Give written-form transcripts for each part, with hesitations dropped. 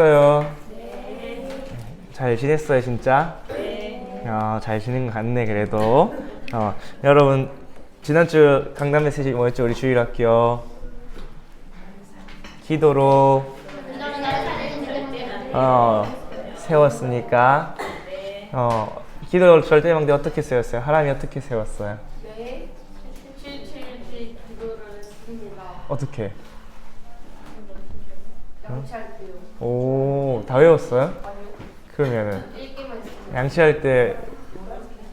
어요? 잘 지냈어요, 진짜? 잘 지낸 것 같네, 그래도. 여러분, 지난주 강단 메시지 뭐였죠? 우리 주일학교. 기도로, 세웠으니까. 기도 절대망대 어떻게 세웠어요? 하나님이 어떻게 세웠어요? 네, 777 기도를 했습니다. 어떻게? 양치할 때요. 오, 다 외웠어요? 아니요, 그러면은, 읽기만 했습니다. 양치할 때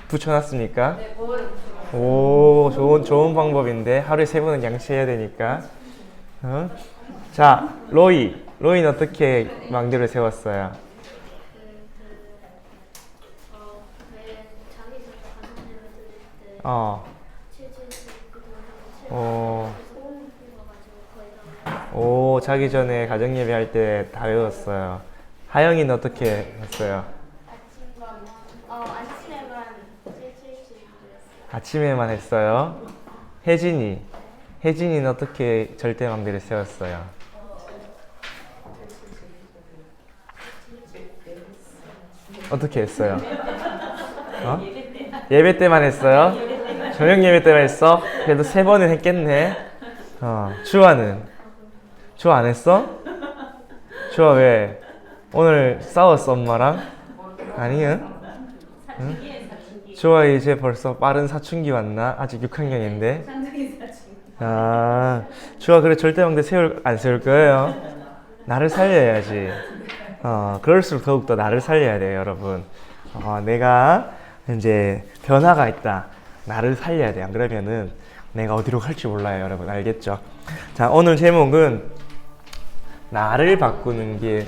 붙여놨습니까? 네, 버릇. 오, 좋은 방법인데 하루에 3번은 양치해야 되니까. 자, 로이는 어떻게 망대를 세웠어요? 자기 전에 가정 예배할 때 다 외웠어요. 하영이는 어떻게 했어요? 아침에만 했어요. 혜진이는 어떻게 절대망대를 세웠어요? 어떻게 했어요? 예배 때만 했어요? 저녁 예배 때만 했어? 그래도 3번은 했겠네. 주아는? 주아 안 했어? 주아 왜? 오늘 싸웠어, 엄마랑? 아니요? 응? 주아 이제 벌써 빠른 사춘기 왔나? 아직 6학년인데. 주아 그래 절대망대 안 세울 거예요. 나를 살려야지. 그럴수록 더욱더 나를 살려야 돼요, 여러분. 내가 이제 변화가 있다. 나를 살려야 돼요. 안 그러면은 내가 어디로 갈지 몰라요, 여러분. 알겠죠? 자, 오늘 제목은 나를 바꾸는 길.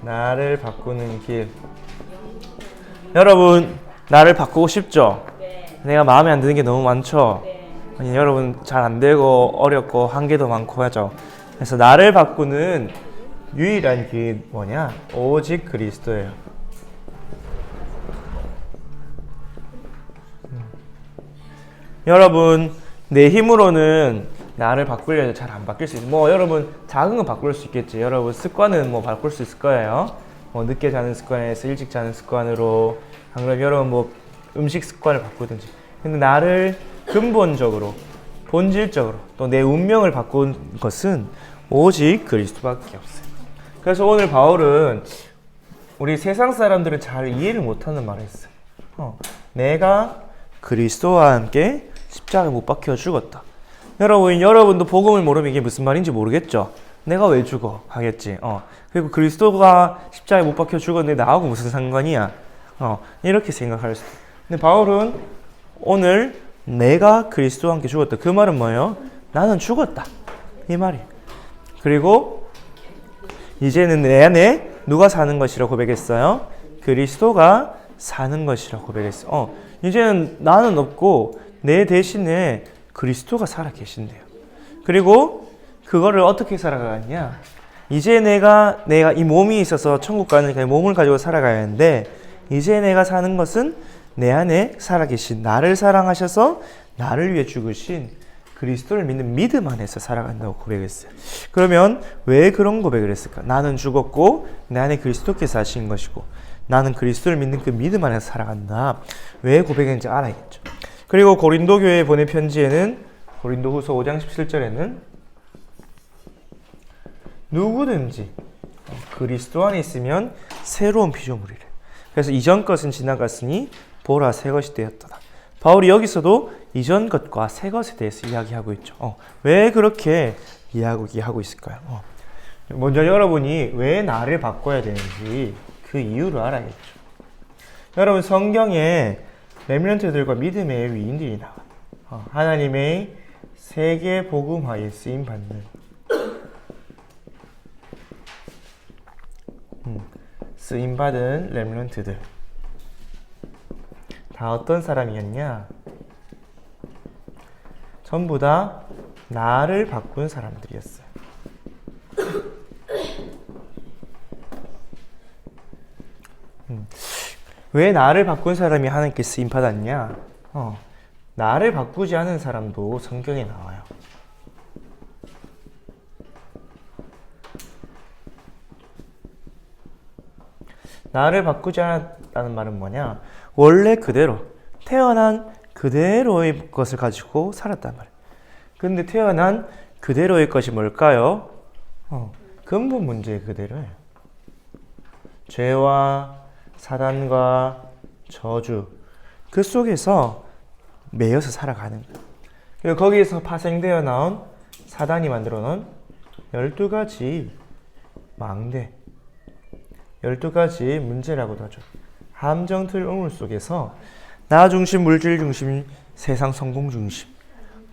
나를 바꾸는 길. 여러분, 나를 바꾸고 싶죠? 내가 마음에 안 드는 게 너무 많죠? 아니, 여러분 잘 안 되고 어렵고 한계도 많고 하죠. 그래서 나를 바꾸는 유일한 길이 뭐냐? 오직 그리스도예요. 여러분, 내 힘으로는 나를 바꾸려 해도 잘 안 바뀔 수 있어요. 여러분 작은 건 바꿀 수 있겠지. 여러분 습관은 바꿀 수 있을 거예요. 늦게 자는 습관에서 일찍 자는 습관으로, 안 그러면 여러분 음식 습관을 바꾸든지. 근데 나를 근본적으로, 본질적으로 또 내 운명을 바꾼 것은 오직 그리스도밖에 없어요. 그래서 오늘 바울은 우리 세상 사람들은 잘 이해를 못하는 말을 했어요. 내가 그리스도와 함께 십자가에 못 박혀 죽었다. 여러분도 복음을 모르면 이게 무슨 말인지 모르겠죠? 내가 왜 죽어? 하겠지. 그리고 그리스도가 십자가에 못 박혀 죽었는데 나하고 무슨 상관이야? 이렇게 생각할 수도. 근데 바울은 오늘 내가 그리스도와 함께 죽었다. 그 말은 뭐예요? 나는 죽었다. 이 말이에요. 그리고 이제는 내 안에 누가 사는 것이라 고백했어요? 그리스도가 사는 것이라 고백했어요. 이제는 나는 없고 내 대신에 그리스도가 살아 계신대요. 그리고 그거를 어떻게 살아가냐? 이제 내가 이 몸이 있어서 천국 가니까 몸을 가지고 살아가야 하는데, 이제 내가 사는 것은 내 안에 살아계신, 나를 사랑하셔서 나를 위해 죽으신 그리스도를 믿는 믿음 안에서 살아간다고 고백했어요. 그러면 왜 그런 고백을 했을까? 나는 죽었고 내 안에 그리스도께서 하신 것이고 나는 그리스도를 믿는 그 믿음 안에서 살아간다. 왜 고백했는지 알아야겠죠. 그리고 고린도 교회에 보낸 편지에는, 고린도후서 5장 17절에는 누구든지 그리스도 안에 있으면 새로운 피조물이래. 그래서 이전 것은 지나갔으니 보라 새 것이 되었더라. 바울이 여기서도 이전 것과 새 것에 대해서 이야기하고 있죠. 왜 그렇게 이야기하고 있을까요? 먼저 여러분이 왜 나를 바꿔야 되는지 그 이유를 알아야겠죠. 여러분, 성경에 렘넌트들과 믿음의 위인들이 나와요. 하나님의 세계 복음화에 쓰임 받는 쓰임 받은 렘넌트들. 다 어떤 사람이었냐? 전부 다 나를 바꾼 사람들이었어요. 왜 나를 바꾼 사람이 하나님께 쓰임 받았냐? 나를 바꾸지 않은 사람도 성경에 나와요. 나를 바꾸지 않았다는 말은 뭐냐? 원래 그대로, 태어난 그대로의 것을 가지고 살았단 말이에요. 근데 태어난 그대로의 것이 뭘까요? 근본 문제 그대로예요. 죄와 사단과 저주, 그 속에서 매여서 살아가는 거예요. 그리고 거기에서 파생되어 나온 사단이 만들어 놓은 12가지 망대, 12가지 문제라고도 하죠. 함정틀 우물 속에서 나 중심, 물질 중심, 세상 성공 중심,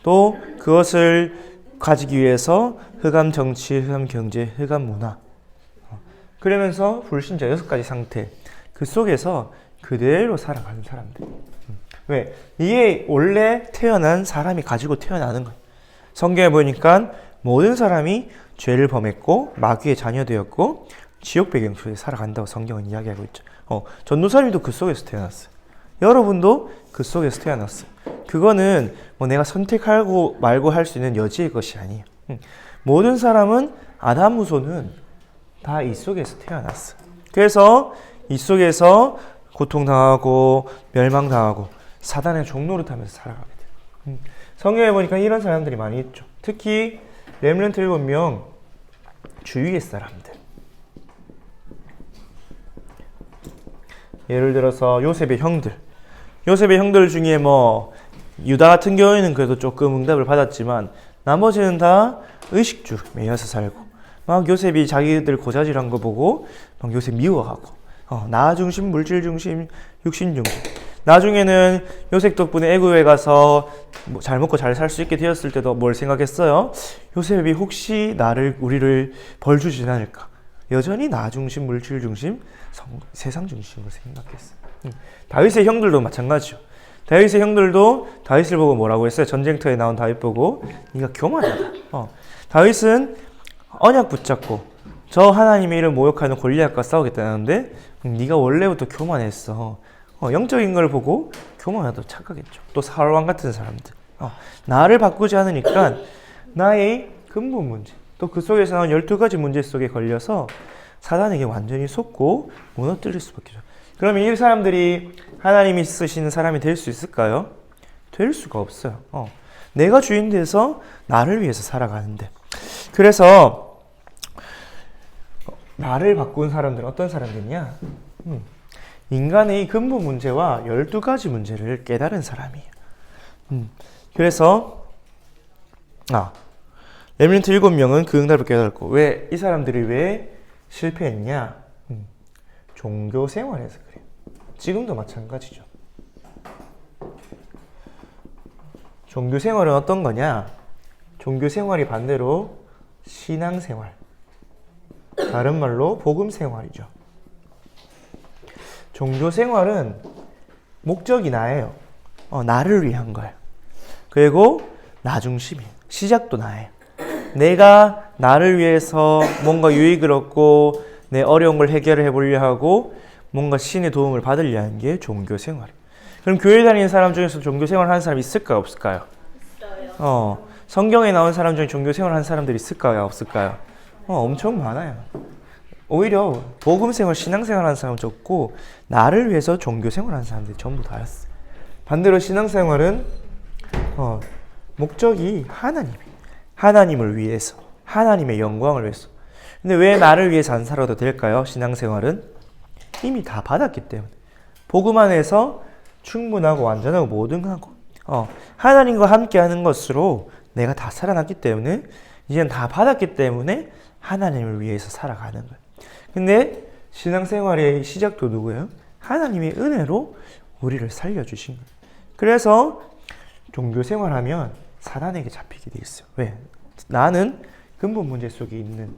또 그것을 가지기 위해서 흑암 정치, 흑암 경제, 흑암 문화, 그러면서 불신자 6가지 상태, 그 속에서 그대로 살아가는 사람들. 왜? 이게 원래 태어난 사람이 가지고 태어나는 거예요. 성경에 보니까 모든 사람이 죄를 범했고 마귀의 자녀되었고 지옥 배경 속에 살아간다고 성경은 이야기하고 있죠. 전도사님도 그 속에서 태어났어요. 여러분도 그 속에서 태어났어요. 그거는 뭐 내가 선택하고 말고 할 수 있는 여지의 것이 아니에요. 모든 사람은 아담 후손은 다 이 속에서 태어났어. 그래서 이 속에서 고통당하고 멸망당하고 사단의 종로를 타면서 살아가게 돼요. 성경에 보니까 이런 사람들이 많이 있죠. 특히 렘넌트 7명 주위의 사람들. 예를 들어서 요셉의 형들. 요셉의 형들 중에 뭐 유다 같은 경우에는 그래도 조금 응답을 받았지만 나머지는 다 의식주 매여서 살고 막 요셉이 자기들 고자질한 거 보고 막 요셉 미워하고 나 중심, 물질 중심, 육신 중심. 나중에는 요셉 덕분에 애굽에 가서 잘 먹고 잘 살 수 있게 되었을 때도 뭘 생각했어요? 요셉이 혹시 우리를 벌 주진 않을까? 여전히 나 중심, 물질 중심, 세상 중심으로 생각했어요. 다윗의 형들도 마찬가지죠. 다윗의 형들도 다윗을 보고 뭐라고 했어요? 전쟁터에 나온 다윗 보고 네가 교만하다. 다윗은 언약 붙잡고 저 하나님의 이름 모욕하는 골리앗과 싸우겠다는데 네가 원래부터 교만했어. 영적인 걸 보고 교만하다 착각했죠. 또 사울왕 같은 사람들. 나를 바꾸지 않으니까 나의 근본 문제, 또 그 속에서 나온 12가지 문제 속에 걸려서 사단에게 완전히 속고 무너뜨릴 수밖에 없죠. 그러면 이 사람들이 하나님이 쓰시는 사람이 될 수 있을까요? 될 수가 없어요. 내가 주인 돼서 나를 위해서 살아가는데. 그래서 나를 바꾼 사람들은 어떤 사람들이냐? 인간의 근본 문제와 12가지 문제를 깨달은 사람이에요. 그래서 렘넌트 7명은 그 응답을 깨달았고, 왜 이 사람들이 왜 실패했냐? 종교 생활에서 그래요. 지금도 마찬가지죠. 종교 생활은 어떤 거냐? 종교 생활이 반대로 신앙 생활, 다른 말로 복음 생활이죠. 종교 생활은 목적이 나예요. 나를 위한 거예요. 그리고 나 중심이에요. 시작도 나예요. 내가 나를 위해서 뭔가 유익을 얻고 내 어려운 걸 해결해 보려 하고 뭔가 신의 도움을 받으려 하는 게 종교 생활이에요. 그럼 교회 다니는 사람 중에서 종교 생활 하는 사람 있을까요? 없을까요? 있어요. 성경에 나온 사람 중에 종교 생활 하는 사람들이 있을까요? 없을까요? 엄청 많아요. 오히려 복음 생활, 신앙 생활 하는 사람은 적고 나를 위해서 종교 생활 하는 사람들이 전부 다였어요. 반대로 신앙 생활은 목적이 하나님을 위해서, 하나님의 영광을 위해서. 근데 왜 나를 위해서 안 살아도 될까요? 신앙생활은 이미 다 받았기 때문에. 복음 안에서 충분하고 완전하고 모든하고 하나님과 함께하는 것으로 내가 다 살아났기 때문에 이제는 다 받았기 때문에 하나님을 위해서 살아가는 거예요. 근데 신앙생활의 시작도 누구예요? 하나님의 은혜로 우리를 살려주신 거예요. 그래서 종교생활하면 사단에게 잡히게 돼 있어요. 왜? 나는 근본 문제 속에 있는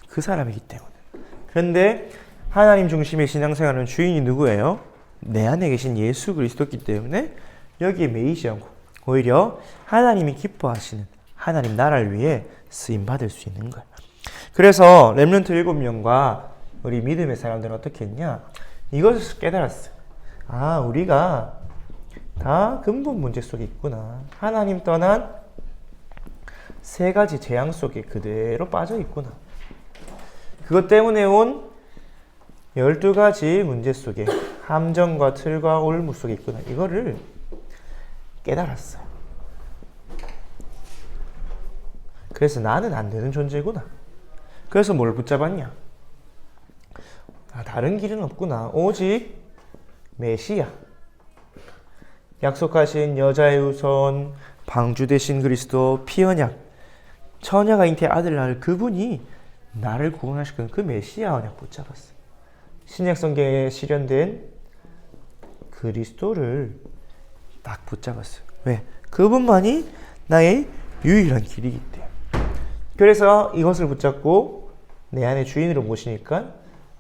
그 사람이기 때문에. 그런데 하나님 중심의 신앙생활은 주인이 누구예요? 내 안에 계신 예수 그리스도이기 때문에 여기에 매이지 않고 오히려 하나님이 기뻐하시는 하나님 나라를 위해 쓰임받을 수 있는 거예요. 그래서 렘넌트 7명과 우리 믿음의 사람들은 어떻게 했냐? 이것을 깨달았어요. 우리가 다 근본 문제 속에 있구나. 하나님 떠난 3가지 재앙 속에 그대로 빠져 있구나. 그것 때문에 온 12가지 문제 속에 함정과 틀과 올무 속에 있구나. 이거를 깨달았어요. 그래서 나는 안 되는 존재구나. 그래서 뭘 붙잡았냐? 다른 길은 없구나. 오직 메시아. 약속하신 여자의 후손, 방주 되신 그리스도, 피언약, 처녀가 잉태의 아들 낳을 그분이 나를 구원하시는 그 메시아 언약 붙잡았어요. 신약성경에 실현된 그리스도를 딱 붙잡았어요. 왜? 그분만이 나의 유일한 길이기 때문에. 그래서 이것을 붙잡고 내 안에 주인으로 모시니까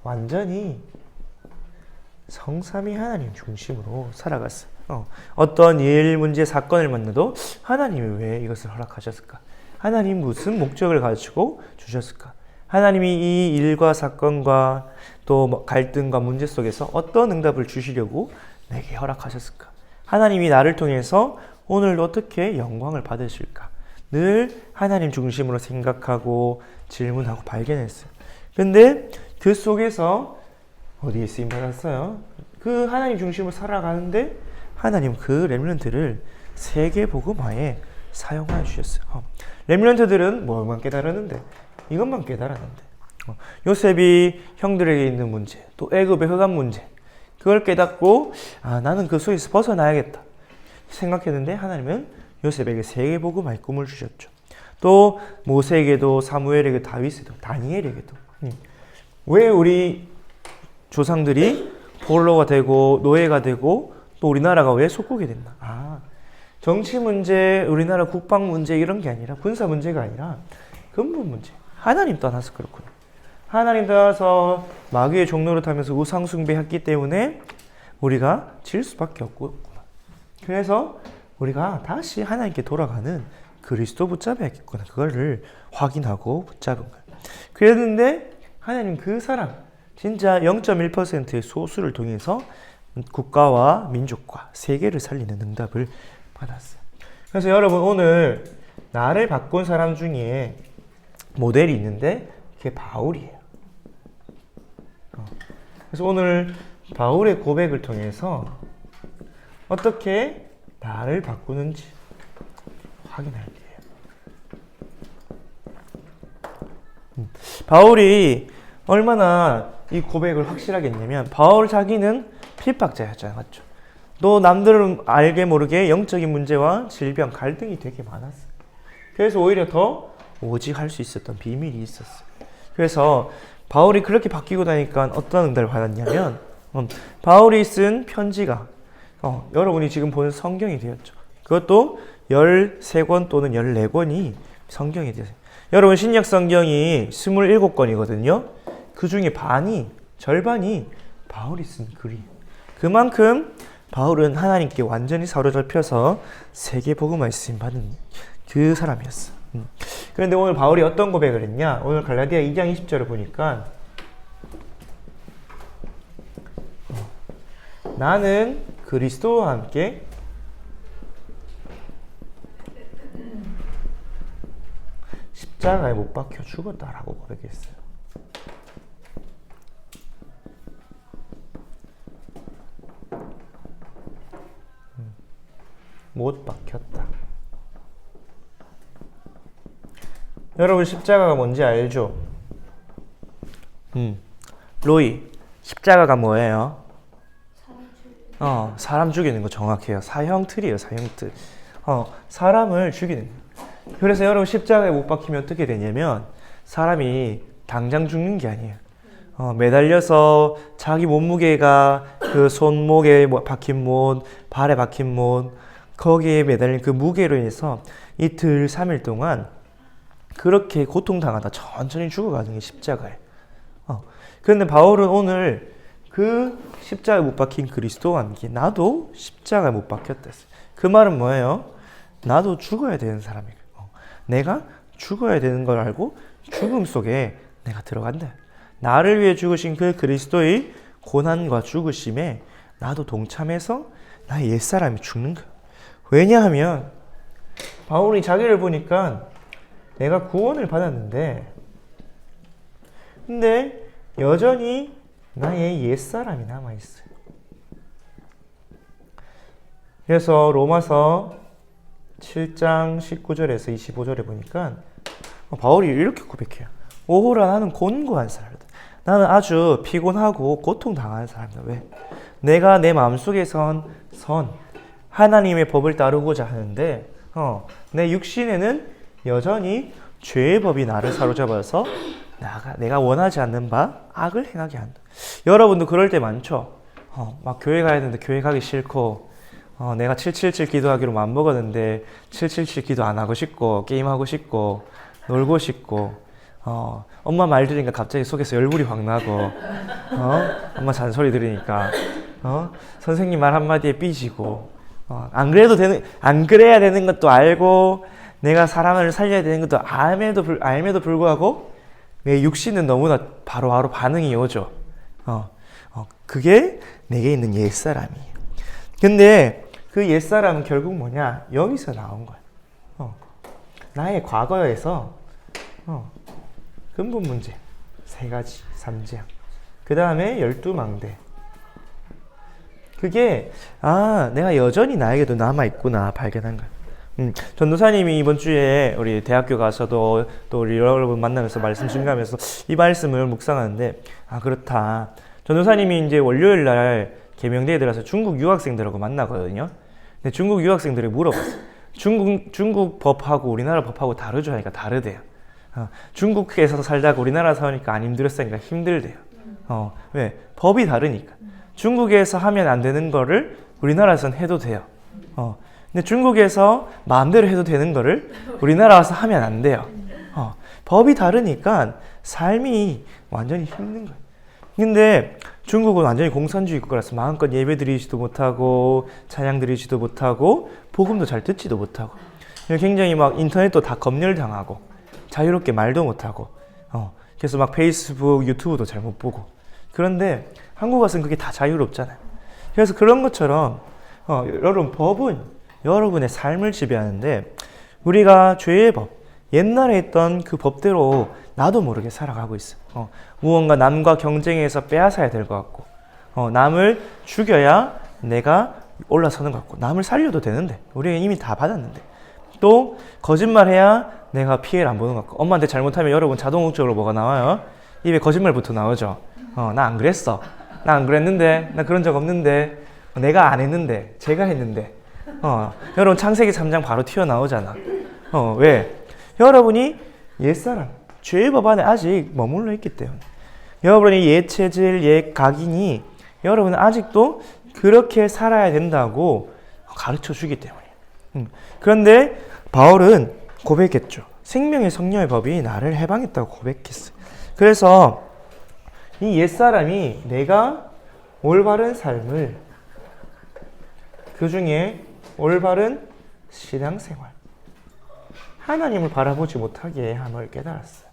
완전히 성삼위 하나님 중심으로 살아갔어요. 어떤 일, 문제, 사건을 만나도 하나님이 왜 이것을 허락하셨을까? 하나님 무슨 목적을 가지고 주셨을까? 하나님이 이 일과 사건과 또 갈등과 문제 속에서 어떤 응답을 주시려고 내게 허락하셨을까? 하나님이 나를 통해서 오늘 어떻게 영광을 받으실까? 늘 하나님 중심으로 생각하고 질문하고 발견했어요. 근데 그 속에서 어디에 쓰임 받았어요? 그 하나님 중심으로 살아가는데 하나님 그 렘넌트를 세계복음화에 사용하여 주셨어요. 렘넌트들은 뭐만 깨달았는데? 이것만 깨달았는데. 요셉이 형들에게 있는 문제, 또 애굽의 흑암 문제, 그걸 깨닫고 나는 그 속에서 벗어나야겠다 생각했는데 하나님은 요셉에게 세계복음화의 꿈을 주셨죠. 또 모세에게도, 사무엘에게, 다윗에도, 다니엘에게도. 왜 우리 조상들이 포로가 되고 노예가 되고 또 우리나라가 왜 속국이 됐나? 정치 문제, 우리나라 국방 문제 이런 게 아니라, 군사 문제가 아니라 근본 문제. 하나님 떠나서 그렇구나. 하나님 떠나서 마귀의 종로를 타면서 우상 숭배했기 때문에 우리가 질 수밖에 없구나. 그래서 우리가 다시 하나님께 돌아가는 그리스도 붙잡아야겠구나. 그거를 확인하고 붙잡은 거예요. 그랬는데 하나님 그 사람, 진짜 0.1%의 소수를 통해서 국가와 민족과 세계를 살리는 응답을 받았어요. 그래서 여러분 오늘 나를 바꾼 사람 중에 모델이 있는데 그게 바울이에요. 그래서 오늘 바울의 고백을 통해서 어떻게 나를 바꾸는지 확인할 기회예요. 바울이 얼마나 이 고백을 확실하게 했냐면 바울 자기는 핍박자였잖아요. 맞죠? 또 남들은 알게 모르게 영적인 문제와 질병, 갈등이 되게 많았어요. 그래서 오히려 더 오직할 수 있었던 비밀이 있었어요. 그래서 바울이 그렇게 바뀌고 나니까 어떤 응답을 받았냐면 바울이 쓴 편지가 여러분이 지금 보는 성경이 되었죠. 그것도 13권 또는 14권이 성경이 되었어요. 여러분 신약 성경이 27권이거든요. 그 중에 절반이 바울이 쓴 글이에요. 그만큼 바울은 하나님께 완전히 사로잡혀서 세계복음화에 쓰임받은 그 사람이었어. 그런데 오늘 바울이 어떤 고백을 했냐? 오늘 갈라디아 2장 20절을 보니까 나는 그리스도와 함께 십자가에 못 박혀 죽었다라고 고백했어요. 못 박혔다. 여러분 십자가가 뭔지 알죠? 로이, 십자가가 뭐예요? 사람 죽이는 거 정확해요. 사형틀이에요, 사형틀. 사람을 죽이는 거. 그래서 여러분 십자가에 못 박히면 어떻게 되냐면 사람이 당장 죽는 게 아니에요. 매달려서 자기 몸무게가 그 손목에 박힌 못, 발에 박힌 못, 거기에 매달린 그 무게로 인해서 이틀, 3일 동안 그렇게 고통당하다 천천히 죽어가는 게 십자가예요. 그런데 바울은 오늘 그 십자가에 못 박힌 그리스도와 함께 나도 십자가에 못 박혔다 했어요. 그 말은 뭐예요? 나도 죽어야 되는 사람이에요. 내가 죽어야 되는 걸 알고 죽음 속에 내가 들어간다. 나를 위해 죽으신 그 그리스도의 고난과 죽으심에 나도 동참해서 나의 옛사람이 죽는 거예요. 왜냐하면 바울이 자기를 보니까 내가 구원을 받았는데 근데 여전히 나의 옛사람이 남아있어요. 그래서 로마서 7장 19절에서 25절에 보니까 바울이 이렇게 고백해요. 오호라 나는 곤고한 사람이다. 나는 아주 피곤하고 고통당하는 사람이다. 왜? 내가 내 마음속에선 하나님의 법을 따르고자 하는데 내 육신에는 여전히 죄의 법이 나를 사로잡아서 내가 원하지 않는 바 악을 행하게 한다. 여러분도 그럴 때 많죠? 막 교회 가야 되는데 교회 가기 싫고 내가 777 기도하기로 마음먹었는데 777 기도 안 하고 싶고 게임하고 싶고 놀고 싶고 엄마 말 들으니까 갑자기 속에서 열불이 확 나고 엄마 잔소리 들으니까 선생님 말 한마디에 삐지고 안 그래야 되는 것도 알고 내가 사람을 살려야 되는 것도 알매도 불구하고 내 육신은 너무나 바로바로 반응이 오죠. 그게 내게 있는 옛사람이에요. 근데 그 옛사람은 결국 뭐냐? 여기서 나온 거야. 나의 과거에서 근본 문제 3가지 3재앙 그 다음에 12망대 그게 내가 여전히 나에게도 남아있구나 발견한 거야. 전도사님이 이번 주에 우리 대학교 가서도 또 우리 여러분 만나면서 말씀 증가하면서 이 말씀을 묵상하는데 그렇다. 전도사님이 이제 월요일 날 계명대에 들어서 중국 유학생들하고 만나거든요. 근데 중국 유학생들이 물어봤어요. 중국 법하고 우리나라 법하고 다르죠 하니까 다르대요. 중국에서 살다가 우리나라 사니까 안 힘들었으니까 힘들대요. 왜? 법이 다르니까. 중국에서 하면 안 되는 거를 우리나라에서는 해도 돼요. 근데 중국에서 마음대로 해도 되는 거를 우리나라 와서 하면 안 돼요. 법이 다르니까 삶이 완전히 힘든 거예요. 근데 중국은 완전히 공산주의 국가라서 마음껏 예배 드리지도 못하고 찬양 드리지도 못하고 복음도 잘 듣지도 못하고 굉장히 막 인터넷도 다 검열당하고 자유롭게 말도 못하고 그래서 막 페이스북, 유튜브도 잘 못 보고 그런데 한국 와서는 그게 다 자유롭잖아요. 그래서 그런 것처럼 여러분 법은 여러분의 삶을 지배하는데 우리가 죄의 법, 옛날에 있던 그 법대로 나도 모르게 살아가고 있어. 무언가 남과 경쟁해서 빼앗아야 될 것 같고 남을 죽여야 내가 올라서는 것 같고 남을 살려도 되는데 우리가 이미 다 받았는데 또 거짓말해야 내가 피해를 안 보는 것 같고 엄마한테 잘못하면 여러분 자동적으로 뭐가 나와요? 입에 거짓말부터 나오죠. 나 안 그랬어. 나 안 그랬는데. 나 그런 적 없는데. 내가 안 했는데. 제가 했는데. 여러분 창세기 3장 바로 튀어나오잖아. 왜? 여러분이 옛사람, 죄의 법 안에 아직 머물러 있기 때문에 여러분이 옛 체질, 옛 각인이 여러분은 아직도 그렇게 살아야 된다고 가르쳐 주기 때문에. 그런데 바울은 고백했죠. 생명의 성령의 법이 나를 해방했다고 고백했어요. 그래서 이 옛사람이 내가 올바른 삶을 그 중에 올바른 신앙생활 하나님을 바라보지 못하게 함을 깨달았어요.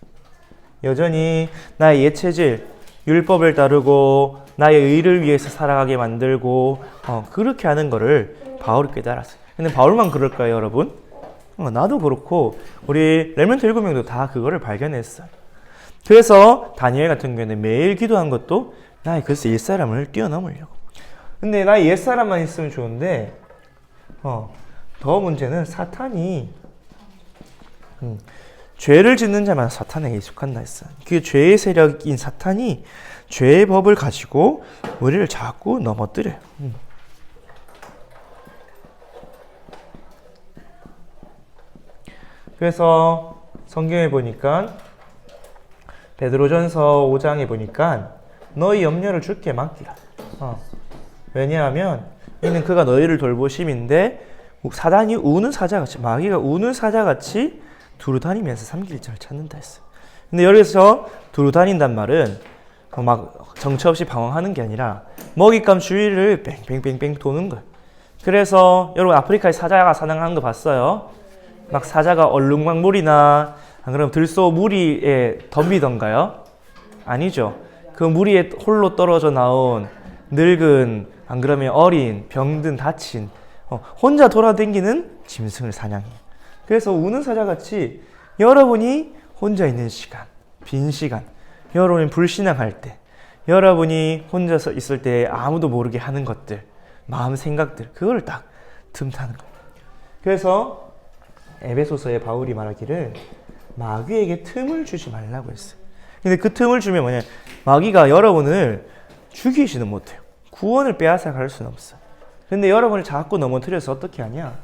여전히 나의 옛 체질, 율법을 따르고 나의 의를 위해서 살아가게 만들고 그렇게 하는 거를 바울이 깨달았어요. 근데 바울만 그럴까요, 여러분? 나도 그렇고 우리 렘넌트 7명도 다 그거를 발견했어요. 그래서 다니엘 같은 경우에는 매일 기도한 것도 나의 그래서 옛사람을 뛰어넘으려고. 근데 나의 옛사람만 있으면 좋은데 더 문제는 사탄이 죄를 짓는 자만 사탄에게 익숙한다 했어요. 그 죄의 세력인 사탄이 죄의 법을 가지고 우리를 자꾸 넘어뜨려요. 그래서 성경에 보니까 베드로전서 5장에 보니까 너희 염려를 주께 맡기라. 왜냐하면 이는 그가 너희를 돌보심인데 사단이 우는 사자같이 마귀가 우는 사자같이 두루다니면서 삼킬 자를 찾는다 했어요. 근데 여기서 두루다닌단 말은 막 정처 없이 방황하는 게 아니라 먹잇감 주위를 뺑뺑뺑뺑 도는 거예요. 그래서 여러분 아프리카에 사자가 사냥하는 거 봤어요? 막 사자가 얼룩말물이나 안 그러면 들소 무리에 덤비던가요? 아니죠. 그 무리에 홀로 떨어져 나온 늙은 안 그러면 어린 병든 다친 혼자 돌아다니는 짐승을 사냥해요. 그래서 우는 사자같이 여러분이 혼자 있는 시간, 빈 시간, 여러분이 불신앙할 때, 여러분이 혼자서 있을 때 아무도 모르게 하는 것들, 마음 생각들, 그거를 딱 틈타는 거예요. 그래서 에베소서의 바울이 말하기를 마귀에게 틈을 주지 말라고 했어요. 근데 그 틈을 주면 뭐냐, 마귀가 여러분을 죽이지는 못해요. 구원을 빼앗아 갈 수는 없어요. 근데 여러분을 자꾸 넘어뜨려서 어떻게 하냐,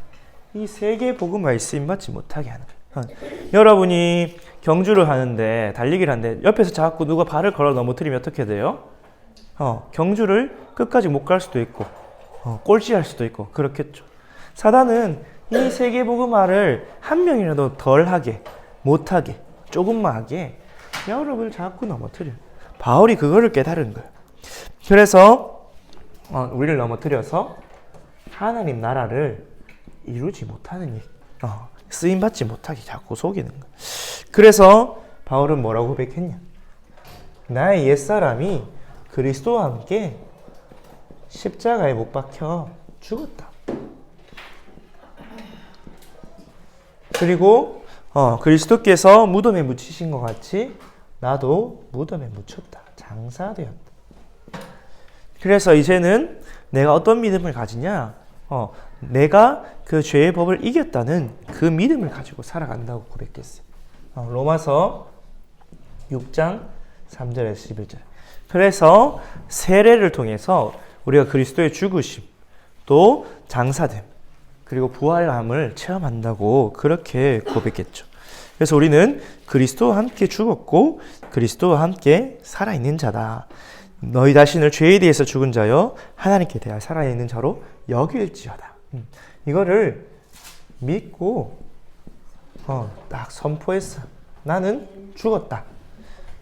이 세계 복음과의 쓰임받지 못하게 하는 거예요. 여러분이 경주를 하는데, 달리기를 하는데 옆에서 자꾸 누가 발을 걸어 넘어뜨리면 어떻게 돼요? 경주를 끝까지 못 갈 수도 있고 꼴찌할 수도 있고 그렇겠죠. 사단은 이 세계 복음화를 한 명이라도 덜하게, 못하게, 조금만 하게 여러분을 자꾸 넘어뜨려요. 바울이 그거를 깨달은 거예요. 그래서 우리를 넘어뜨려서 하나님 나라를 이루지 못하는 일, 쓰임받지 못하게 자꾸 속이는 거예요. 그래서 바울은 뭐라고 고백했냐? 나의 옛사람이 그리스도와 함께 십자가에 못 박혀 죽었다. 그리고 그리스도께서 무덤에 묻히신 것 같이 나도 무덤에 묻혔다. 장사되었다. 그래서 이제는 내가 어떤 믿음을 가지냐? 내가 그 죄의 법을 이겼다는 그 믿음을 가지고 살아간다고 고백했어요. 로마서 6장 3절에서 11절. 그래서 세례를 통해서 우리가 그리스도의 죽으심, 또 장사됨, 그리고 부활함을 체험한다고 그렇게 고백했죠. 그래서 우리는 그리스도와 함께 죽었고 그리스도와 함께 살아있는 자다. 너희 자신을 죄에 대해서 죽은 자여 하나님께 대하여 살아있는 자로 여길지어다. 이거를 믿고 딱 선포했어. 나는 죽었다.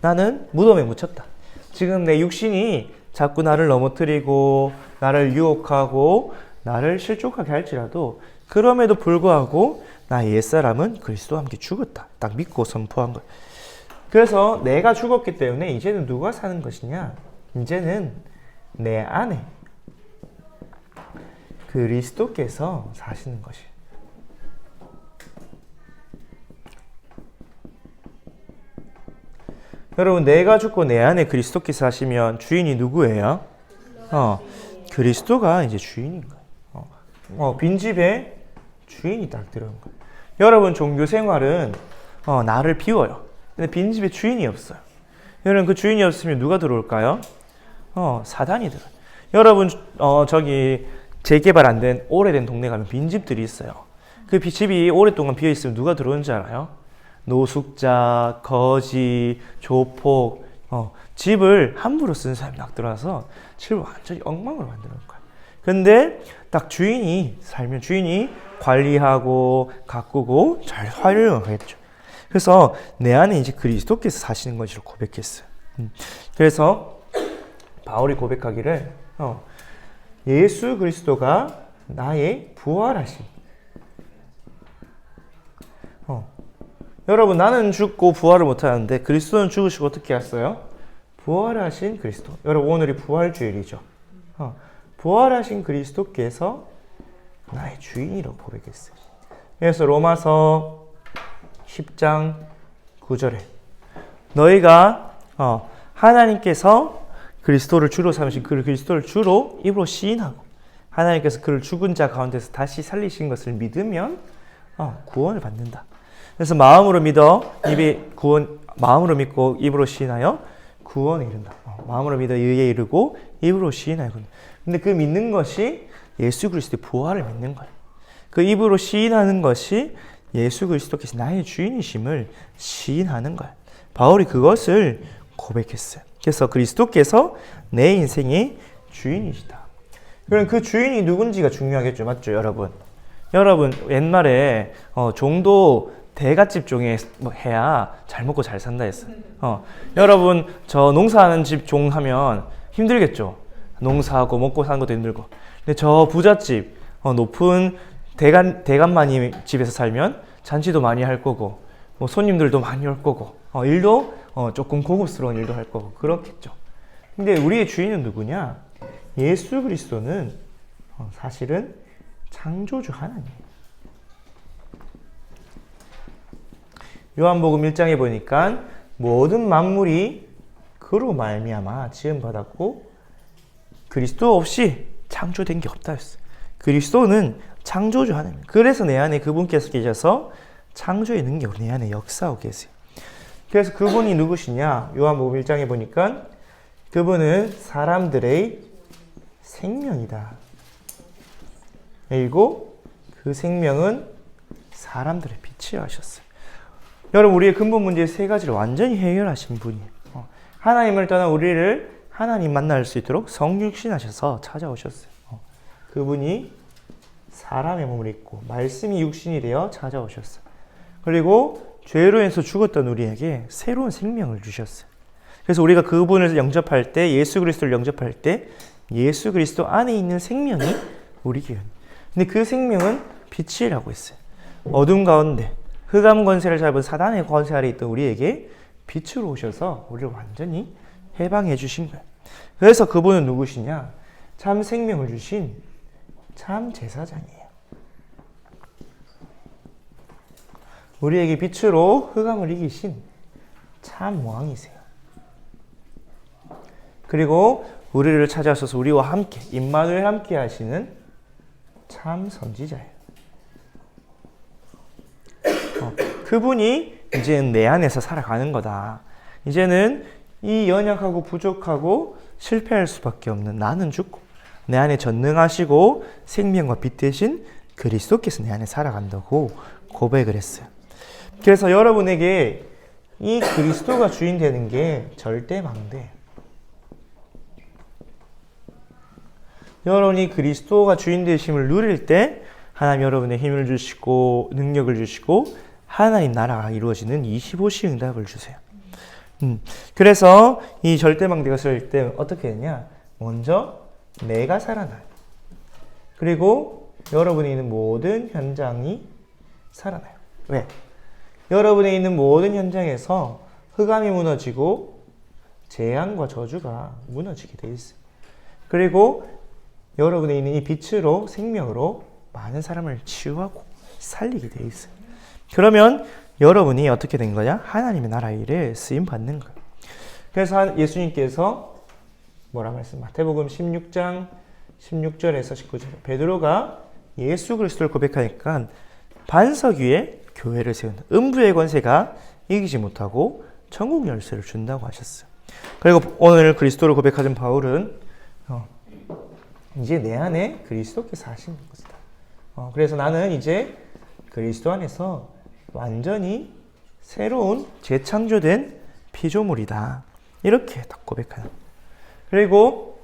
나는 무덤에 묻혔다. 지금 내 육신이 자꾸 나를 넘어뜨리고 나를 유혹하고 나를 실족하게 할지라도 그럼에도 불구하고 나의 옛사람은 그리스도와 함께 죽었다. 딱 믿고 선포한 거예요. 그래서 내가 죽었기 때문에 이제는 누가 사는 것이냐? 이제는 내 안에 그리스도께서 사시는 것이에요. 여러분, 내가 죽고 내 안에 그리스도께서 사시면 주인이 누구예요? 그리스도가 이제 주인인 거예요. 빈집에 주인이 딱 들어온 거예요. 여러분, 종교 생활은 나를 비워요. 근데 빈집에 주인이 없어요. 여러분, 그 주인이 없으면 누가 들어올까요? 사단이 들어요. 여러분, 저기 재개발 안 된 오래된 동네 가면 빈집들이 있어요. 그 집이 오랫동안 비어 있으면 누가 들어오는지 알아요? 노숙자, 거지, 조폭, 집을 함부로 쓴 사람이 막 들어와서 집을 완전히 엉망으로 만드는 거야. 근데 딱 주인이 살면 주인이 관리하고 가꾸고 잘 활용하겠죠. 그래서 내 안에 이제 그리스도께서 사시는 것이라고 고백했어요. 그래서 바울이 고백하기를 예수 그리스도가 나의 부활하신. 여러분, 나는 죽고 부활을 못하는데 그리스도는 죽으시고 어떻게 했어요? 부활하신 그리스도. 여러분, 오늘이 부활주일이죠. 부활하신 그리스도께서 나의 주인이라고 고백했어요. 그래서 로마서 10장 9절에 너희가 하나님께서 그리스도를 주로 삼으신 그 그리스도를 주로 입으로 시인하고 하나님께서 그를 죽은 자 가운데서 다시 살리신 것을 믿으면 구원을 받는다. 그래서 마음으로 믿고 입으로 시인하여 구원에 이른다. 마음으로 믿어 의에 이르고 입으로 시인하여 구원. 근데 그 믿는 것이 예수 그리스도의 부활을 믿는 거예요. 그 입으로 시인하는 것이 예수 그리스도께서 나의 주인이심을 시인하는 거예요. 바울이 그것을 고백했어요. 그래서 그리스도께서 내 인생의 주인이시다. 그럼 그 주인이 누군지가 중요하겠죠. 맞죠, 여러분? 여러분, 옛날에 종도 대갓집 종에 해야 잘 먹고 잘 산다 했어요. 여러분, 저 농사하는 집 종 하면 힘들겠죠. 농사하고 먹고 사는 것도 힘들고. 근데 저 부잣집, 높은 대간마님 집에서 살면 잔치도 많이 할 거고, 손님들도 많이 올 거고, 일도 조금 고급스러운 일도 할 거고, 그렇겠죠. 근데 우리의 주인은 누구냐? 예수 그리스도는 사실은 창조주 하나님이에요. 요한복음 1장에 보니까 모든 만물이 그로 말미암아 지음 받았고 그리스도 없이 창조된 게 없다 했어요. 그리스도는 창조주 하나님. 그래서 내 안에 그분께서 계셔서 창조의 능력으로 내 안에 역사하고 계세요. 그래서 그분이 누구시냐? 요한복음 1장에 보니까 그분은 사람들의 생명이다. 그리고 그 생명은 사람들의 빛이라 하셨어요. 여러분, 우리의 근본 문제 세 가지를 완전히 해결하신 분이에요. 하나님을 떠나 우리를 하나님 만날 수 있도록 성육신하셔서 찾아오셨어요. 그분이 사람의 몸을 입고 말씀이 육신이 되어 찾아오셨어요. 그리고 죄로 인해서 죽었던 우리에게 새로운 생명을 주셨어요. 그래서 우리가 그분을 영접할 때, 예수 그리스도를 영접할 때 예수 그리스도 안에 있는 생명이 우리에게. 근데 그 생명은 빛이라고 했어요. 어둠 가운데 흑암 권세를 잡은 사단의 권세 아래 있던 우리에게 빛으로 오셔서 우리를 완전히 해방해 주신 거예요. 그래서 그분은 누구시냐? 참 생명을 주신 참 제사장이에요. 우리에게 빛으로 흑암을 이기신 참 왕이세요. 그리고 우리를 찾아오셔서 우리와 함께 임마누엘 함께 하시는 참 선지자예요. 그분이 이제는 내 안에서 살아가는 거다. 이제는 이 연약하고 부족하고 실패할 수밖에 없는 나는 죽고 내 안에 전능하시고 생명과 빛 대신 그리스도께서 내 안에 살아간다고 고백을 했어요. 그래서 여러분에게 이 그리스도가 주인 되는 게 절대 망대예요. 여러분이 그리스도가 주인 되심을 누릴 때 하나님 여러분의 힘을 주시고 능력을 주시고 하나님 나라가 이루어지는 25시 응답을 주세요. 그래서 이 절대망대가 쓸 때 어떻게 되냐? 먼저 내가 살아나요. 그리고 여러분이 있는 모든 현장이 살아나요. 왜? 여러분이 있는 모든 현장에서 흑암이 무너지고 재앙과 저주가 무너지게 돼 있어요. 그리고 여러분이 있는 이 빛으로 생명으로 많은 사람을 치유하고 살리게 돼 있어요. 그러면 여러분이 어떻게 된 거냐? 하나님의 나라 일에 쓰임 받는 거예요. 그래서 예수님께서 뭐라 말씀? 마태복음 16장 16절에서 19절. 베드로가 예수 그리스도를 고백하니까 반석 위에 교회를 세운다. 음부의 권세가 이기지 못하고 천국 열쇠를 준다고 하셨어요. 그리고 오늘 그리스도를 고백하던 바울은 이제 내 안에 그리스도께서 하시는 것이다. 그래서 나는 이제 그리스도 안에서 완전히 새로운 재창조된 피조물이다. 이렇게 딱 고백하는. 그리고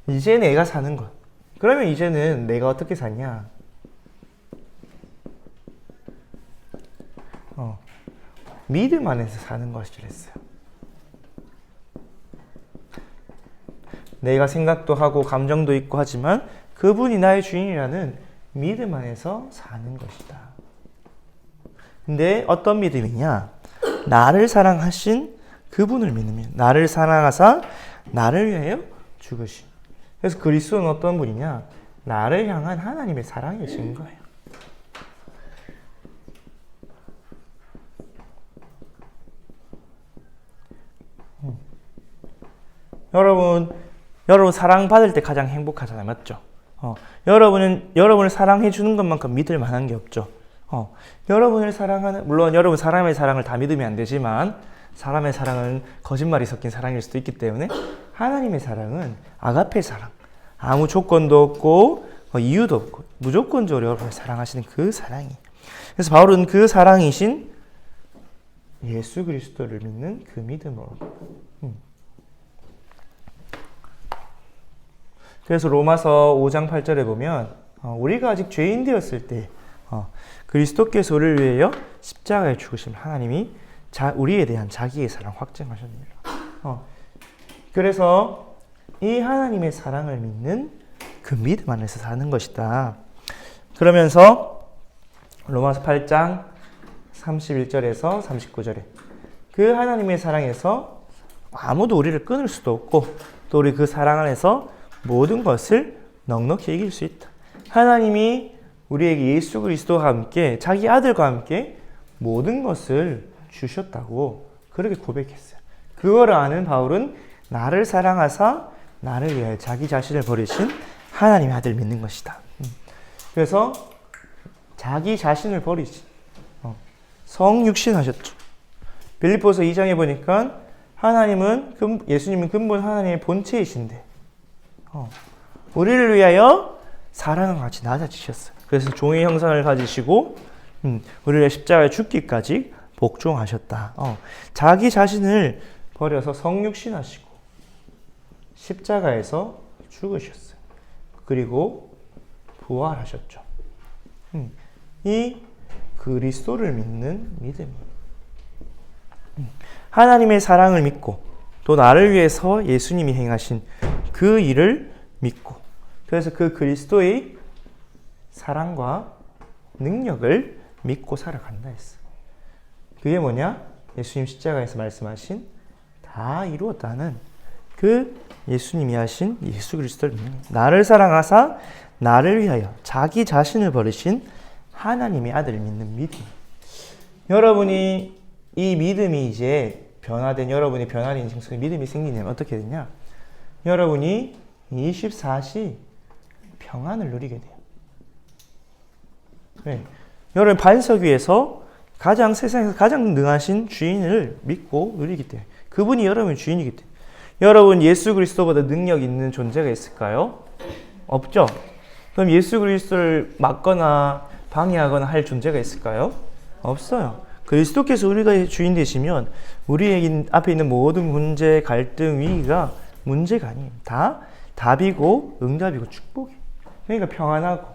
이제 내가 사는 것. 그러면 이제는 내가 어떻게 사냐? 믿음 안에서 사는 것이랬어요. 내가 생각도 하고 감정도 있고 하지만 그분이 나의 주인이라는 믿음 안에서 사는 것이다. 근데 어떤 믿음이냐? 나를 사랑하신 그분을 믿으면 나를 사랑하사 나를 위하여 죽으신. 그래서 그리스도는 어떤 분이냐? 나를 향한 하나님의 사랑의 증거예요. 여러분 사랑받을 때 가장 행복하잖아요. 맞죠? 여러분을 사랑해 주는 것만큼 믿을 만한 게 없죠. 여러분을 사랑하는, 물론 여러분 사람의 사랑을 다 믿으면 안 되지만 사람의 사랑은 거짓말이 섞인 사랑일 수도 있기 때문에 하나님의 사랑은 아가페 사랑. 아무 조건도 없고 이유도 없고 무조건적으로 여러분을 사랑하시는 그 사랑이. 그래서 바울은 그 사랑이신 예수 그리스도를 믿는 그 믿음으로. 그래서 로마서 5장 8절에 보면 우리가 아직 죄인 되었을 때 그리스도께서 우리를 위하여 십자가에 죽으신 하나님이 우리에 대한 자기의 사랑 확증하셨습니다. 그래서 이 하나님의 사랑을 믿는 그 믿음 안에서 사는 것이다. 그러면서 로마서 8장 31절에서 39절에 그 하나님의 사랑에서 아무도 우리를 끊을 수도 없고 또 우리 그 사랑 안에서 모든 것을 넉넉히 이길 수 있다. 하나님이 우리에게 예수 그리스도와 함께 자기 아들과 함께 모든 것을 주셨다고 그렇게 고백했어요. 그거를 아는 바울은 나를 사랑하사 나를 위하여 자기 자신을 버리신 하나님의 아들 믿는 것이다. 그래서 자기 자신을 버리신 성육신 하셨죠. 빌립보서 2장에 보니까 예수님은 근본 하나님의 본체이신데 우리를 위하여 사랑과 같이 낮아지셨어요. 그래서 종의 형상을 가지시고 우리를 십자가에 죽기까지 복종하셨다. 자기 자신을 버려서 성육신하시고 십자가에서 죽으셨어요. 그리고 부활하셨죠. 이 그리스도를 믿는 믿음이에요. 하나님의 사랑을 믿고 또 나를 위해서 예수님이 행하신 그 일을 믿고 그래서 그 그리스도의 사랑과 능력을 믿고 살아간다 했어. 그게 뭐냐? 예수님 십자가에서 말씀하신 다 이루었다는 그 예수님이 하신 예수 그리스도를 믿는 거예요. 나를 사랑하사 나를 위하여 자기 자신을 버리신 하나님의 아들을 믿는 믿음. 여러분이 이 믿음이 이제 변화된 여러분이 변화된 인생 속에 믿음이 생기냐면 어떻게 되냐? 여러분이 24시 평안을 누리게 돼요. 네. 여러분 반석 위에서 세상에서 가장 능하신 주인을 믿고 누리기 때문에 그분이 여러분의 주인이기 때문에 여러분 예수 그리스도보다 능력 있는 존재가 있을까요? 없죠. 그럼 예수 그리스도를 막거나 방해하거나 할 존재가 있을까요? 없어요. 그리스도께서 우리가 주인 되시면 우리 앞에 있는 모든 문제, 갈등, 위기가 문제가 아니에요. 다 답이고 응답이고 축복이에요. 그러니까 평안하고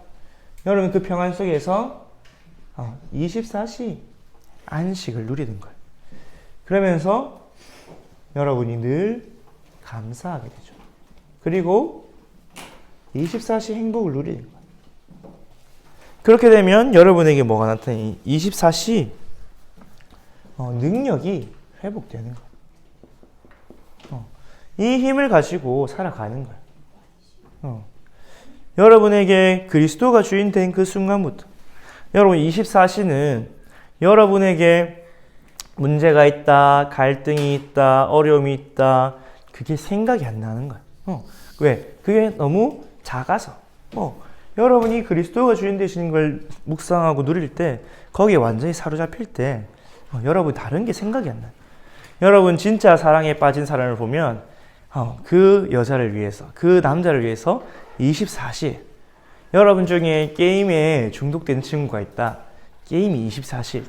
여러분 그 평안 속에서 24시 안식을 누리는 거예요. 그러면서 여러분이 늘 감사하게 되죠. 그리고 24시 행복을 누리는 거예요. 그렇게 되면 여러분에게 뭐가 나타나니? 24시 능력이 회복되는 거예요. 이 힘을 가지고 살아가는 거예요. 여러분에게 그리스도가 주인 된 그 순간부터 여러분 24시는 여러분에게 문제가 있다, 갈등이 있다, 어려움이 있다 그게 생각이 안 나는 거예요. 왜? 그게 너무 작아서 여러분이 그리스도가 주인 되시는 걸 묵상하고 누릴 때 거기에 완전히 사로잡힐 때 여러분 다른 게 생각이 안 나요. 여러분 진짜 사랑에 빠진 사람을 보면 그 여자를 위해서 그 남자를 위해서 24시 여러분 중에 게임에 중독된 친구가 있다. 게임이 24시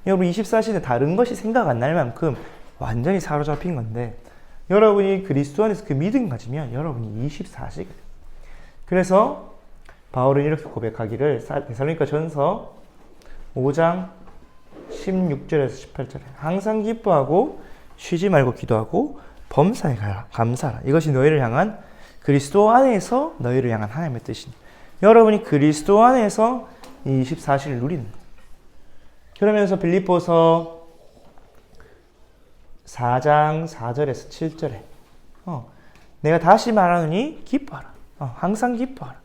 여러분 24시는 다른 것이 생각 안 날 만큼 완전히 사로잡힌 건데 여러분이 그리스도 안에서 그 믿음 가지면 여러분이 24시가 돼요. 그래서 바울은 이렇게 고백하기를 데살로니가 전서 5장 16절에서 18절에 항상 기뻐하고 쉬지 말고 기도하고 범사에 감사하라. 이것이 너희를 향한 그리스도 안에서 너희를 향한 하나님의 뜻이니 여러분이 그리스도 안에서 24시를 누리는 거예요. 그러면서 빌립보서 4장 4절에서 7절에 내가 다시 말하노니 기뻐하라. 항상 기뻐하라.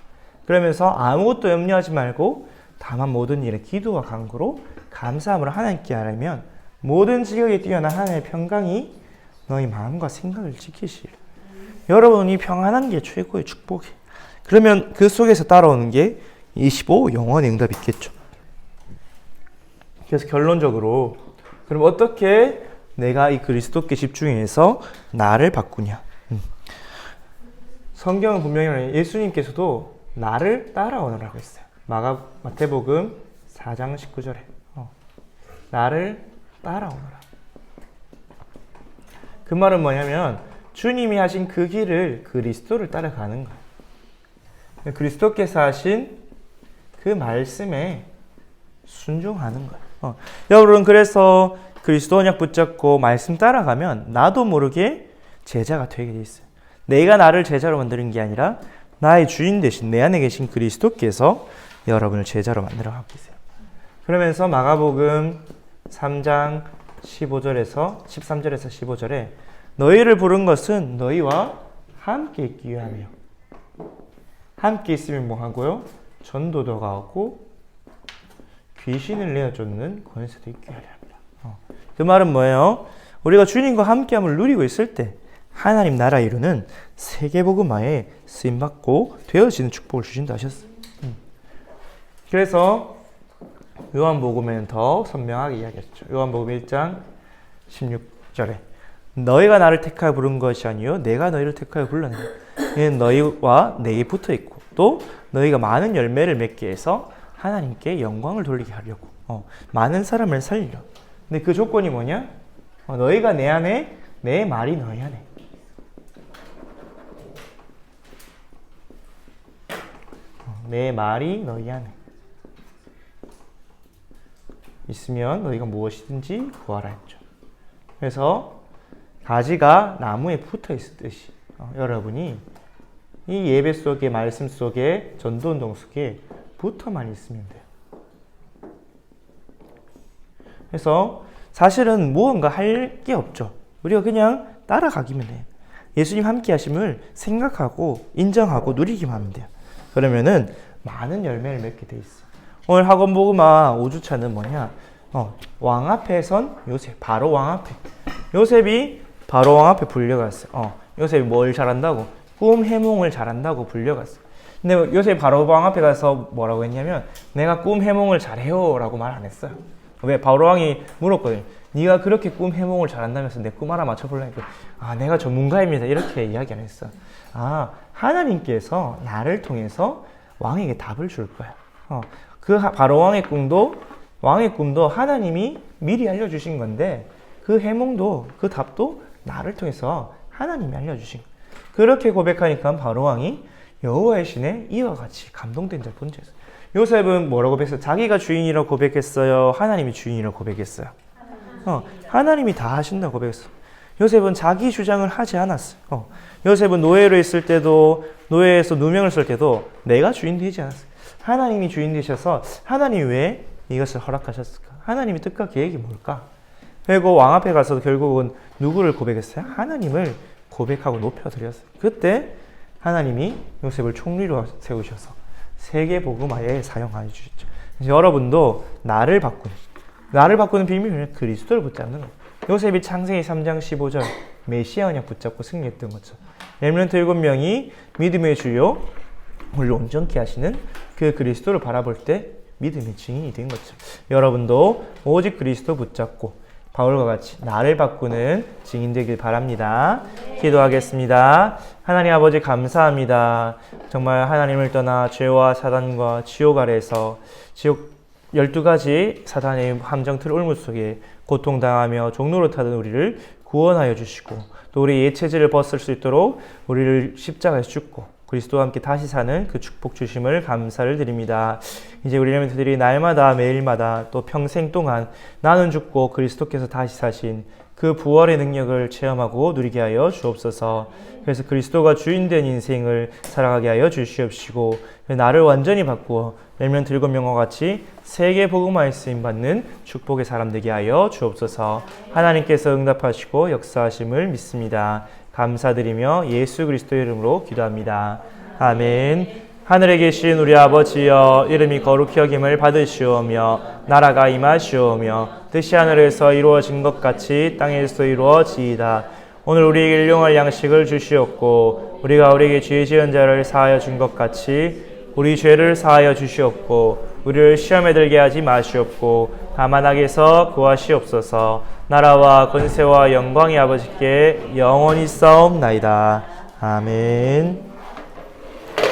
그러면서 아무것도 염려하지 말고 다만 모든 일에 기도와 간구로 감사함으로 하나님께 아뢰면 모든 지경에 뛰어난 하나님의 평강이 너희 마음과 생각을 지키시리라. 여러분이 평안한 게 최고의 축복이에요. 그러면 그 속에서 따라오는 게 25 영원의 응답이 있겠죠. 그래서 결론적으로 그럼 어떻게 내가 이 그리스도께 집중해서 나를 바꾸냐? 성경은 분명히 예수님께서도 나를 따라오라고 했어요. 마태복음 4장 19절에 나를 따라오너라. 그 말은 뭐냐면 주님이 하신 그 길을 그리스도를 따라가는 거예요. 그리스도께서 하신 그 말씀에 순종하는 거예요. 여러분 그래서 그리스도 언약 붙잡고 말씀 따라가면 나도 모르게 제자가 되게 돼 있어요. 내가 나를 제자로 만드는 게 아니라 나의 주인 대신 내 안에 계신 그리스도께서 여러분을 제자로 만들어 가고 계세요. 그러면서 마가복음 3장 13절에서 15절에 너희를 부른 것은 너희와 함께 있기 위함이요. 함께 있으면 뭐 하고요? 전도도 가고 귀신을 내어쫓는 권세도 있게 하려 합니다. 그 말은 뭐예요? 우리가 주님과 함께함을 누리고 있을 때 하나님 나라 이루는 세계복음화에 쓰임받고 되어지는 축복을 주신다 하셨어요. 그래서 요한복음에는 더 선명하게 이야기했죠. 요한복음 1장 16절에 너희가 나를 택하여 부른 것이 아니요 내가 너희를 택하여 불렀느니라. 이는 너희와 내게 붙어 있고 또 너희가 많은 열매를 맺게 해서 하나님께 영광을 돌리게 하려고 많은 사람을 살리려. 근데 그 조건이 뭐냐? 너희가 내 안에 내 말이 너희 안에 내 말이 너희 안에 있으면 너희가 무엇이든지 구하라 했죠. 그래서 가지가 나무에 붙어 있듯이 여러분이 이 예배 속에 말씀 속에 전도운동 속에 붙어만 있으면 돼요. 그래서 사실은 무언가 할 게 없죠. 우리가 그냥 따라가기만 해요. 예수님 함께 하심을 생각하고 인정하고 누리기만 하면 돼요. 그러면은 많은 열매를 맺게 돼 있어. 오늘 학원 복음화 5주차는 뭐냐? 왕 앞에 선 요셉, 바로 왕 앞에. 요셉이 바로 왕 앞에 불려갔어요. 요셉이 뭘 잘한다고? 꿈 해몽을 잘한다고 불려갔어요. 근데 요셉이 바로 왕 앞에 가서 뭐라고 했냐면 내가 꿈 해몽을 잘해요 라고 말 안 했어요. 왜? 바로 왕이 물었거든요. 네가 그렇게 꿈 해몽을 잘한다면서 내 꿈 하나 맞춰볼라니까 내가 전문가입니다 이렇게 이야기 안 했어. 하나님께서 나를 통해서 왕에게 답을 줄 거야. 그 바로 왕의 꿈도 하나님이 미리 알려주신 건데 그 해몽도 그 답도 나를 통해서 하나님이 알려주신 거야. 그렇게 고백하니까 바로 왕이 여호와의 신에 이와 같이 감동된 자를 본 자였어요. 요셉은 뭐라고 고백했어요? 자기가 주인이라고 고백했어요? 하나님이 주인이라고 고백했어요? 하나님이 다 하신다고 고백했어요. 요셉은 자기 주장을 하지 않았어요. 요셉은 노예로 있을 때도 노예에서 누명을 쓸 때도 내가 주인 되지 않았어요. 하나님이 주인 되셔서 하나님이 왜 이것을 허락하셨을까? 하나님의 뜻과 계획이 뭘까? 그리고 왕 앞에 가서 결국은 누구를 고백했어요? 하나님을 고백하고 높여드렸어요. 그때 하나님이 요셉을 총리로 세우셔서 세계복음화에 사용하여 주셨죠. 여러분도 나를 바꾸는 비밀은 그리스도를 붙잡는 거예요. 요셉이 창세기 3장 15절 메시아 언약 붙잡고 승리했던 것처럼 렘넌트 7명이 믿음의 주요 우리를 온전케 하시는 그 그리스도를 바라볼 때 믿음의 증인이 된 것처럼 여러분도 오직 그리스도 붙잡고 바울과 같이 나를 바꾸는 증인 되길 바랍니다. 기도하겠습니다. 하나님 아버지 감사합니다. 정말 하나님을 떠나 죄와 사단과 지옥 아래에서 지옥 12가지 사단의 함정틀 올무 속에 고통당하며 종로를 타던 우리를 구원하여 주시고 또 우리 예체질을 벗을 수 있도록 우리를 십자가에서 죽고 그리스도와 함께 다시 사는 그 축복 주심을 감사를 드립니다. 이제 우리 렘넌트들이 날마다 매일마다 또 평생 동안 나는 죽고 그리스도께서 다시 사신 그 부활의 능력을 체험하고 누리게 하여 주옵소서. 그래서 그리스도가 주인된 인생을 살아가게 하여 주시옵시고 나를 완전히 바꾸어 렘넌트 7명과 같이 세계 복음화에 쓰임받는 축복의 사람 되게 하여 주옵소서. 하나님께서 응답하시고 역사하심을 믿습니다. 감사드리며 예수 그리스도의 이름으로 기도합니다. 아멘. 하늘에 계신 우리 아버지여 이름이 거룩히 여김을 받으시오며 나라가 임하시오며 뜻이 하늘에서 이루어진 것 같이 땅에서 이루어지이다. 오늘 우리에게 일용할 양식을 주시옵고 우리가 우리에게 죄 지은 자를 사하여 준 것 같이 우리 죄를 사하여 주시옵고 우리를 시험에 들게 하지 마시옵고 다만 악에서 구하시옵소서. 나라와 권세와 영광이 아버지께 영원히 싸움나이다. 아멘.